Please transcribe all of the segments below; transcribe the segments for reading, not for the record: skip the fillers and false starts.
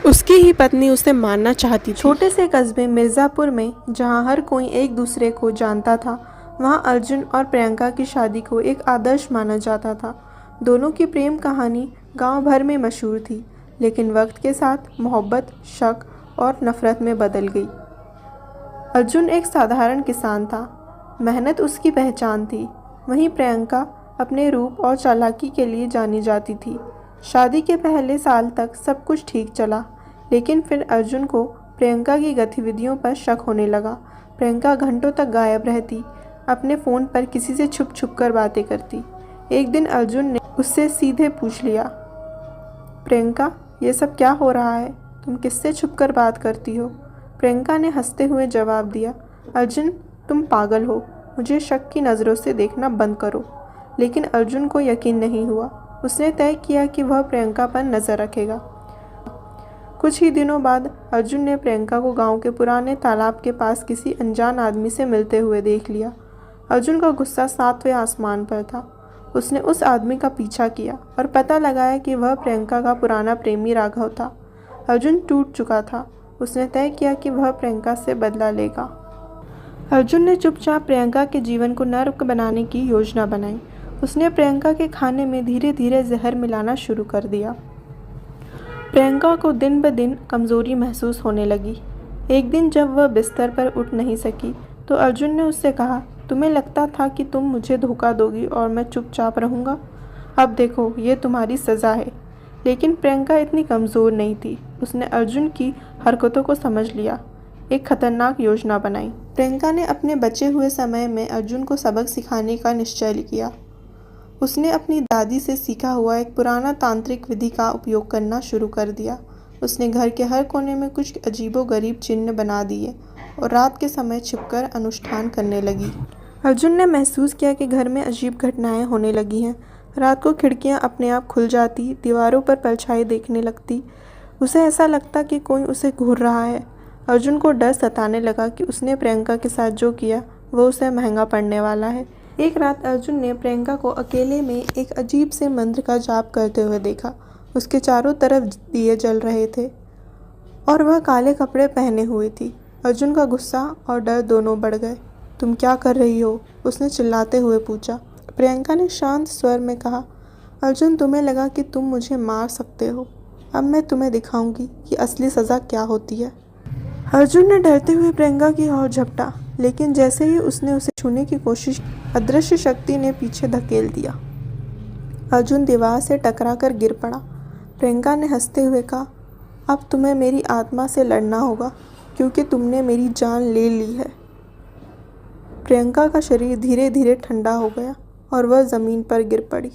उसकी ही पत्नी उसे मारना चाहती थी। छोटे से कस्बे मिर्ज़ापुर में जहाँ हर कोई एक दूसरे को जानता था, वहाँ अर्जुन और प्रियंका की शादी को एक आदर्श माना जाता था। दोनों की प्रेम कहानी गांव भर में मशहूर थी, लेकिन वक्त के साथ मोहब्बत, शक और नफरत में बदल गई। अर्जुन एक साधारण किसान था, मेहनत उसकी पहचान थी। वहीं प्रियंका अपने रूप और चालाकी के लिए जानी जाती थी। शादी के पहले साल तक सब कुछ ठीक चला, लेकिन फिर अर्जुन को प्रियंका की गतिविधियों पर शक होने लगा। प्रियंका घंटों तक गायब रहती, अपने फ़ोन पर किसी से छुप छुप कर बातें करती। एक दिन अर्जुन ने उससे सीधे पूछ लिया, प्रियंका, ये सब क्या हो रहा है? तुम किससे छुप कर बात करती हो? प्रियंका ने हंसते हुए जवाब दिया, अर्जुन, तुम पागल हो, मुझे शक की नज़रों से देखना बंद करो। लेकिन अर्जुन को यकीन नहीं हुआ। उसने तय किया कि वह प्रियंका पर नज़र रखेगा। कुछ ही दिनों बाद अर्जुन ने प्रियंका को गांव के पुराने तालाब के पास किसी अनजान आदमी से मिलते हुए देख लिया। अर्जुन का गुस्सा 7वें आसमान पर था। उसने उस आदमी का पीछा किया और पता लगाया कि वह प्रियंका का पुराना प्रेमी राघव था। अर्जुन टूट चुका था। उसने तय किया कि वह प्रियंका से बदला लेगा। अर्जुन ने चुपचाप प्रियंका के जीवन को नर्क बनाने की योजना बनाई। उसने प्रियंका के खाने में धीरे धीरे जहर मिलाना शुरू कर दिया। प्रियंका को दिन ब दिन कमज़ोरी महसूस होने लगी। एक दिन जब वह बिस्तर पर उठ नहीं सकी तो अर्जुन ने उससे कहा, तुम्हें लगता था कि तुम मुझे धोखा दोगी और मैं चुपचाप रहूँगा? अब देखो, ये तुम्हारी सज़ा है। लेकिन प्रियंका इतनी कमज़ोर नहीं थी। उसने अर्जुन की हरकतों को समझ लिया, एक खतरनाक योजना बनाई। प्रियंका ने अपने बचे हुए समय में अर्जुन को सबक सिखाने का निश्चय किया। उसने अपनी दादी से सीखा हुआ एक पुराना तांत्रिक विधि का उपयोग करना शुरू कर दिया। उसने घर के हर कोने में कुछ अजीबोगरीब चिन्ह बना दिए और रात के समय छिपकर अनुष्ठान करने लगी। अर्जुन ने महसूस किया कि घर में अजीब घटनाएं होने लगी हैं। रात को खिड़कियां अपने आप खुल जाती, दीवारों पर परछाई देखने लगती। उसे ऐसा लगता कि कोई उसे घूर रहा है। अर्जुन को डर सताने लगा कि उसने प्रियंका के साथ जो किया वो उसे महंगा पड़ने वाला है। एक रात अर्जुन ने प्रियंका को अकेले में एक अजीब से मंत्र का जाप करते हुए देखा। उसके चारों तरफ दिए जल रहे थे और वह काले कपड़े पहने हुए थी। अर्जुन का गुस्सा और डर दोनों बढ़ गए। तुम क्या कर रही हो? उसने चिल्लाते हुए पूछा। प्रियंका ने शांत स्वर में कहा, अर्जुन, तुम्हें लगा कि तुम मुझे मार सकते हो। अब मैं तुम्हें दिखाऊंगी कि असली सज़ा क्या होती है। अर्जुन ने डरते हुए प्रियंका की ओर झपटा, लेकिन जैसे ही उसने उसे छूने की कोशिश, अदृश्य शक्ति ने पीछे धकेल दिया। अर्जुन दीवार से टकराकर गिर पड़ा। प्रियंका ने हंसते हुए कहा, अब तुम्हें मेरी आत्मा से लड़ना होगा, क्योंकि तुमने मेरी जान ले ली है। प्रियंका का शरीर धीरे धीरे ठंडा हो गया और वह ज़मीन पर गिर पड़ी।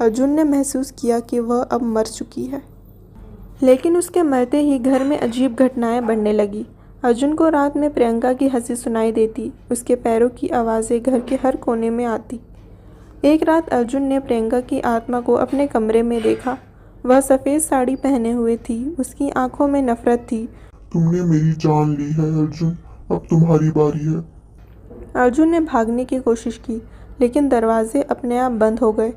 अर्जुन ने महसूस किया कि वह अब मर चुकी है। लेकिन उसके मरते ही घर में अजीब घटनाएं बढ़ने लगी। अर्जुन को रात में प्रियंका की हंसी सुनाई देती। उसके पैरों की आवाज़ें घर के हर कोने में आती। एक रात अर्जुन ने प्रियंका की आत्मा को अपने कमरे में देखा। वह सफ़ेद साड़ी पहने हुए थी। उसकी आंखों में नफरत थी। तुमने मेरी जान ली है अर्जुन, अब तुम्हारी बारी है। अर्जुन ने भागने की कोशिश की, लेकिन दरवाजे अपने आप बंद हो गए।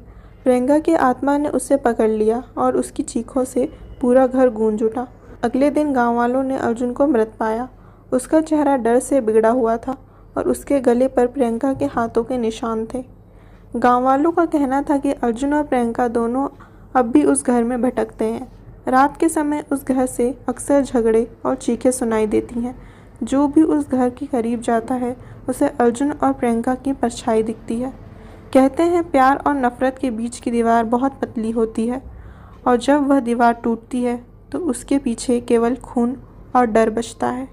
प्रियंका की आत्मा ने उसे पकड़ लिया और उसकी चीखों से पूरा घर गूंज उठा। अगले दिन गांव वालों ने अर्जुन को मृत पाया। उसका चेहरा डर से बिगड़ा हुआ था और उसके गले पर प्रियंका के हाथों के निशान थे। गांव वालों का कहना था कि अर्जुन और प्रियंका दोनों अब भी उस घर में भटकते हैं। रात के समय उस घर से अक्सर झगड़े और चीखें सुनाई देती हैं। जो भी उस घर के करीब जाता है उसे अर्जुन और प्रियंका की परछाई दिखती है। कहते हैं प्यार और नफरत के बीच की दीवार बहुत पतली होती है और जब वह दीवार टूटती है तो उसके पीछे केवल खून और डर बचता है।